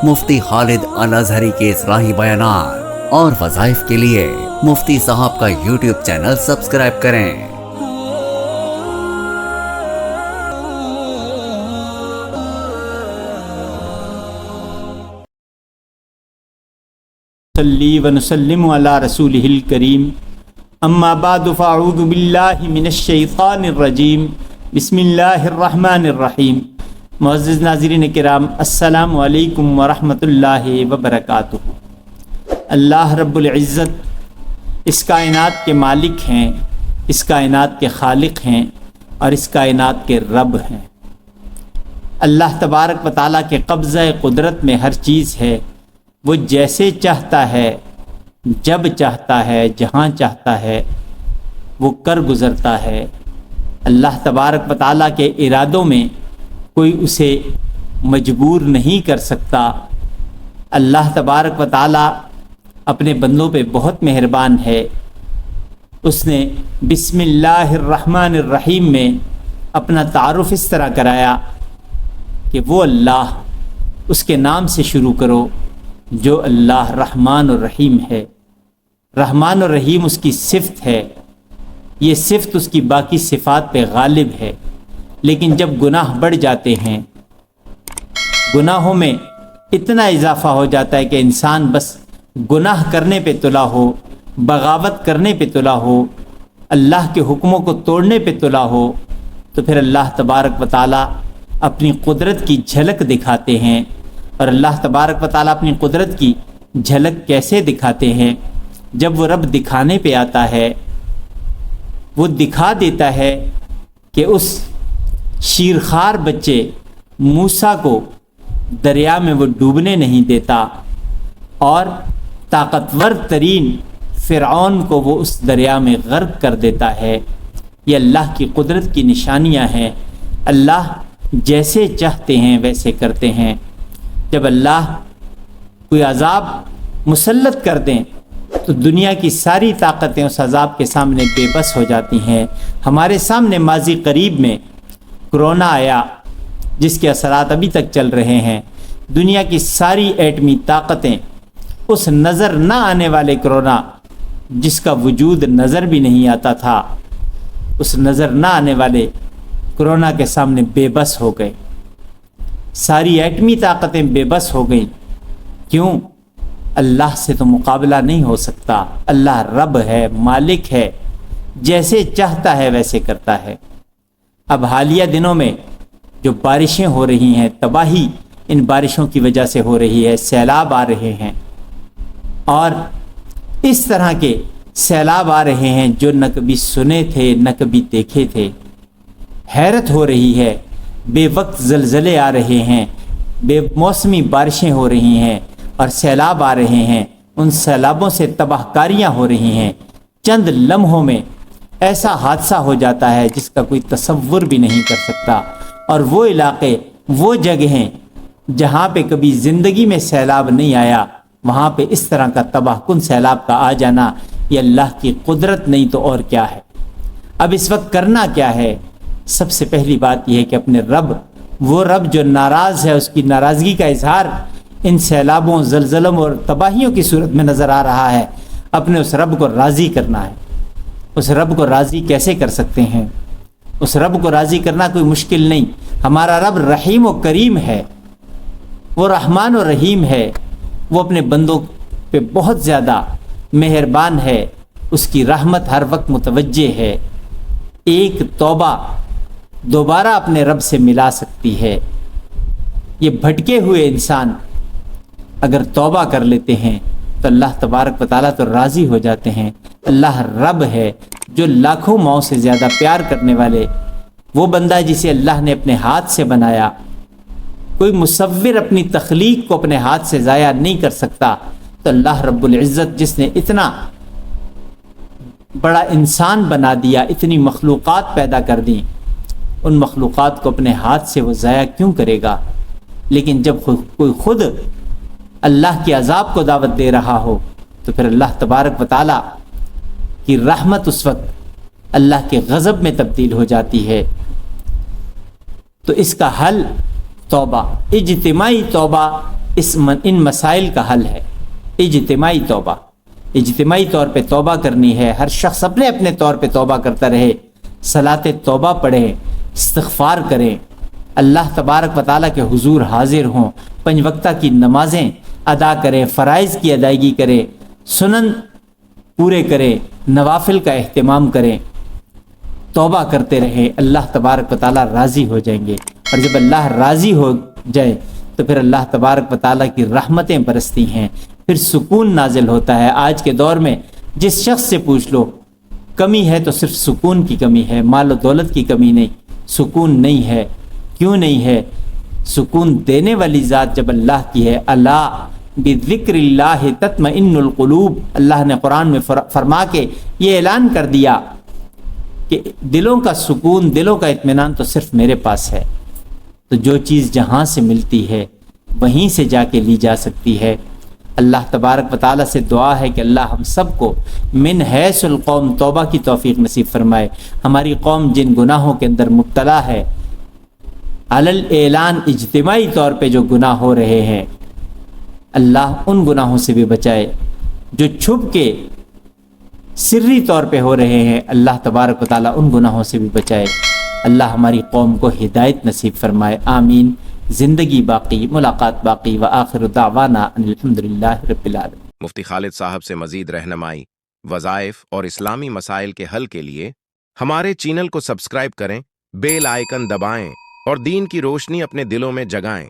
مفتی خالد الازہری کے اصلاحی بیانات اور وظائف کے لیے مفتی صاحب کا یوٹیوب چینل سبسکرائب کریں۔ صلی ونسلم علی رسولہ الکریم، اما بعد فاعوذ باللہ من الشیطان الرجیم، بسم اللہ الرحمن الرحیم۔ معزز ناظرین کرام، السلام علیکم ورحمۃ اللہ وبرکاتہ۔ اللہ رب العزت اس کائنات کے مالک ہیں، اس کائنات کے خالق ہیں اور اس کائنات کے رب ہیں۔ اللہ تبارک و تعالیٰ کے قبضہ قدرت میں ہر چیز ہے۔ وہ جیسے چاہتا ہے، جب چاہتا ہے، جہاں چاہتا ہے وہ کر گزرتا ہے۔ اللہ تبارک و تعالیٰ کے ارادوں میں کوئی اسے مجبور نہیں کر سکتا۔ اللہ تبارک و تعالیٰ اپنے بندوں پہ بہت مہربان ہے۔ اس نے بسم اللہ الرحمن الرحیم میں اپنا تعارف اس طرح کرایا کہ وہ اللہ، اس کے نام سے شروع کرو جو اللہ رحمان الرحیم ہے۔ رحمان الرحیم اس کی صفت ہے، یہ صفت اس کی باقی صفات پہ غالب ہے۔ لیکن جب گناہ بڑھ جاتے ہیں، گناہوں میں اتنا اضافہ ہو جاتا ہے کہ انسان بس گناہ کرنے پہ تلا ہو، بغاوت کرنے پہ تلا ہو، اللہ کے حکموں کو توڑنے پہ تلا ہو، تو پھر اللہ تبارک و تعالیٰ اپنی قدرت کی جھلک دکھاتے ہیں۔ اور اللہ تبارک و تعالیٰ اپنی قدرت کی جھلک کیسے دکھاتے ہیں؟ جب وہ رب دکھانے پہ آتا ہے، وہ دکھا دیتا ہے کہ اس شیرخوار بچے موسیٰ کو دریا میں وہ ڈوبنے نہیں دیتا، اور طاقتور ترین فرعون کو وہ اس دریا میں غرق کر دیتا ہے۔ یہ اللہ کی قدرت کی نشانیاں ہیں۔ اللہ جیسے چاہتے ہیں ویسے کرتے ہیں۔ جب اللہ کوئی عذاب مسلط کر دیں تو دنیا کی ساری طاقتیں اس عذاب کے سامنے بے بس ہو جاتی ہیں۔ ہمارے سامنے ماضی قریب میں کرونا آیا، جس کے اثرات ابھی تک چل رہے ہیں۔ دنیا کی ساری ایٹمی طاقتیں اس نظر نہ آنے والے کرونا، جس کا وجود نظر بھی نہیں آتا تھا، اس نظر نہ آنے والے کرونا کے سامنے بے بس ہو گئے۔ ساری ایٹمی طاقتیں بے بس ہو گئیں۔ کیوں؟ اللہ سے تو مقابلہ نہیں ہو سکتا۔ اللہ رب ہے، مالک ہے، جیسے چاہتا ہے ویسے کرتا ہے۔ اب حالیہ دنوں میں جو بارشیں ہو رہی ہیں، تباہی ان بارشوں کی وجہ سے ہو رہی ہے، سیلاب آ رہے ہیں، اور اس طرح کے سیلاب آ رہے ہیں جو نہ کبھی سنے تھے نہ کبھی دیکھے تھے۔ حیرت ہو رہی ہے، بے وقت زلزلے آ رہے ہیں، بے موسمی بارشیں ہو رہی ہیں اور سیلاب آ رہے ہیں۔ ان سیلابوں سے تباہ کاریاں ہو رہی ہیں۔ چند لمحوں میں ایسا حادثہ ہو جاتا ہے جس کا کوئی تصور بھی نہیں کر سکتا۔ اور وہ علاقے، وہ جگہیں جہاں پہ کبھی زندگی میں سیلاب نہیں آیا، وہاں پہ اس طرح کا تباہ کن سیلاب کا آ جانا، یہ اللہ کی قدرت نہیں تو اور کیا ہے۔ اب اس وقت کرنا کیا ہے؟ سب سے پہلی بات یہ ہے کہ اپنے رب، وہ رب جو ناراض ہے، اس کی ناراضگی کا اظہار ان سیلابوں، زلزلوں اور تباہیوں کی صورت میں نظر آ رہا ہے۔ اپنے اس رب کو راضی کرنا ہے۔ اس رب کو راضی کیسے کر سکتے ہیں؟ اس رب کو راضی کرنا کوئی مشکل نہیں۔ ہمارا رب رحیم و کریم ہے، وہ رحمان و رحیم ہے، وہ اپنے بندوں پہ بہت زیادہ مہربان ہے، اس کی رحمت ہر وقت متوجہ ہے۔ ایک توبہ دوبارہ اپنے رب سے ملا سکتی ہے۔ یہ بھٹکے ہوئے انسان اگر توبہ کر لیتے ہیں تو اللہ تبارک و تعالیٰ تو راضی ہو جاتے ہیں۔ اللہ رب ہے جو لاکھوں ماؤں سے زیادہ پیار کرنے والے، وہ بندہ جسے اللہ نے اپنے ہاتھ سے بنایا۔ کوئی مصور اپنی تخلیق کو اپنے ہاتھ سے ضائع نہیں کر سکتا، تو اللہ رب العزت جس نے اتنا بڑا انسان بنا دیا، اتنی مخلوقات پیدا کر دیں، ان مخلوقات کو اپنے ہاتھ سے وہ ضائع کیوں کرے گا؟ لیکن جب کوئی خود اللہ کے عذاب کو دعوت دے رہا ہو تو پھر اللہ تبارک و تعالیٰ کی رحمت اس وقت اللہ کے غضب میں تبدیل ہو جاتی ہے۔ تو اس کا حل توبہ، اجتماعی توبہ ان مسائل کا حل ہے اجتماعی توبہ. اجتماعی طور پہ توبہ کرنی ہے. ہر شخص اپنے اپنے طور پہ توبہ کرتا رہے. صلاۃ توبہ پڑھیں, استغفار کریں, اللہ تبارک و تعالیٰ کے حضور حاضر ہوں, 5 وقتہ کی نمازیں ادا کریں, فرائض کی ادائیگی کریں, سنن پورے کریں, نوافل کا اہتمام کریں, توبہ کرتے رہیں. اللہ تبارک و تعالیٰ راضی ہو جائیں گے, اور جب اللہ راضی ہو جائے تو پھر اللہ تبارک و تعالیٰ کی رحمتیں برستی ہیں, پھر سکون نازل ہوتا ہے. آج کے دور میں جس شخص سے پوچھ لو, کمی ہے تو صرف سکون کی کمی ہے, مال و دولت کی کمی نہیں, سکون نہیں ہے. کیوں نہیں ہے؟ سکون دینے والی ذات جب اللہ کی ہے. الا بذکر اللہ تطمئن القلوب, اللہ نے قرآن میں فرما کے یہ اعلان کر دیا کہ دلوں کا سکون, دلوں کا اطمینان تو صرف میرے پاس ہے. تو جو چیز جہاں سے ملتی ہے وہیں سے جا کے لی جا سکتی ہے. اللہ تبارک و تعالیٰ سے دعا ہے کہ اللہ ہم سب کو من حیث القوم توبہ کی توفیق نصیب فرمائے. ہماری قوم جن گناہوں کے اندر مبتلا ہے, علل اعلان اجتماعی طور پہ جو گناہ ہو رہے ہیں, اللہ ان گناہوں سے بھی بچائے. جو چھپ کے سری طور پہ ہو رہے ہیں, اللہ تبارک و تعالیٰ ان گناہوں سے بھی بچائے. اللہ ہماری قوم کو ہدایت نصیب فرمائے. آمین. زندگی باقی, ملاقات باقی. وآخر دعوانا ان الحمدللہ رب العالمین. مفتی خالد صاحب سے مزید رہنمائی, وظائف اور اسلامی مسائل کے حل کے لیے ہمارے چینل کو سبسکرائب کریں, بیل آئیکن دبائیں اور دین کی روشنی اپنے دلوں میں جگائیں.